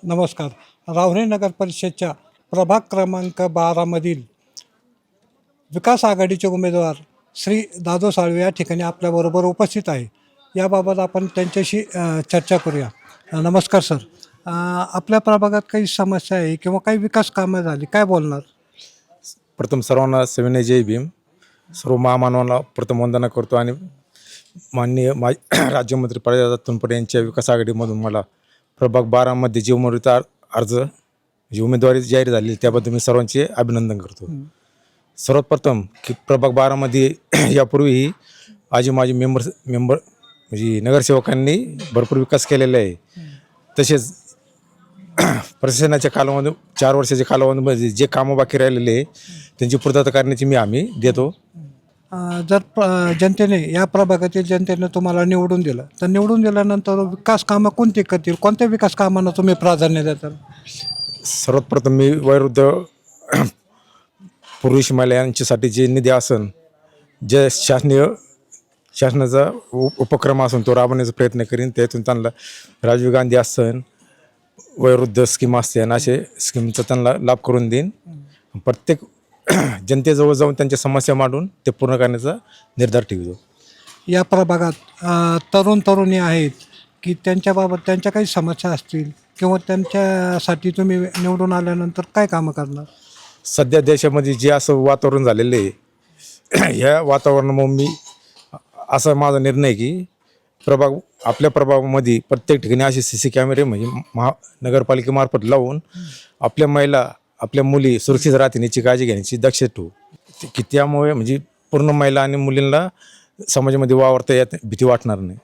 नमस्कार. राहुरी नगर परिषदच्या प्रभाग क्रमांक 12मधील विकास आघाडीचे उमेदवार श्री दादो साळवे या ठिकाणी आपल्याबरोबर उपस्थित आहे. याबाबत आपण त्यांच्याशी चर्चा करूया. नमस्कार सर. आपल्या प्रभागात काही समस्या आहे किंवा काही विकास कामं झाली, काय बोलणार? प्रथम सर्वांना सविनय जय भीम. सर्व महामानवांना प्रथम वंदना करतो आणि माननीय राज्यमंत्री प्रजादादा तनपुरे यांच्या विकास आघाडीमधून मला प्रभाग 12मध्ये जी उमेदवारीचा अर्ज जी उमेदवारी जाहीर झाली त्याबद्दल मी सर्वांचे अभिनंदन करतो. सर्वात प्रथम की प्रभाग 12मध्ये यापूर्वीही आजी माझी मेंबर म्हणजे नगरसेवकांनी भरपूर विकास केलेला आहे. तसेच प्रशासनाच्या कालावधी 4 वर्षाच्या कालावधीमध्ये जे कामं बाकी राहिलेले आहे त्यांची पूर्तता करण्याची आम्ही देतो. जर जनतेने या प्रभागातील जनतेने तुम्हाला निवडून दिलं तर निवडून दिल्यानंतर विकास कामं कोणती करतील, कोणत्या विकास कामांना तुम्ही प्राधान्य देताल? सर्वात प्रथम मी वयोवृद्ध पुरुष महिला यांच्यासाठी जे निधी असन, जे शासनाचा उपक्रम असून तो राबवण्याचा प्रयत्न करीन. त्यातून त्यांना राजीव गांधी असन, वयोवृद्ध स्कीम असते आणि असे स्कीमचा त्यांना लाभ करून देईन. प्रत्येक जनतेजवळ जाऊन त्यांच्या समस्या मांडून ते पूर्ण करण्याचा निर्धार ठेवतो. या प्रभागात तरुणी आहेत की त्यांच्याबाबत त्यांच्या काही समस्या असतील किंवा त्यांच्यासाठी तुम्ही निवडून आल्यानंतर काय कामं करणार? सध्या देशामध्ये जे असं वातावरण झालेलं आहे ह्या वातावरणामुळे मी असा माझा निर्णय आहे की आपल्या प्रभागामध्ये प्रत्येक ठिकाणी असे CC कॅमेरे म्हणजे नगरपालिकेमार्फत लावून आपल्या महिला आपल्या मुली सुरक्षित राहतील याची काळजी घेण्याची दक्षता ठेवू की त्यामुळे म्हणजे पूर्ण महिला आणि मुलींना समाजामध्ये वावरता येत भीती वाटणार नाही.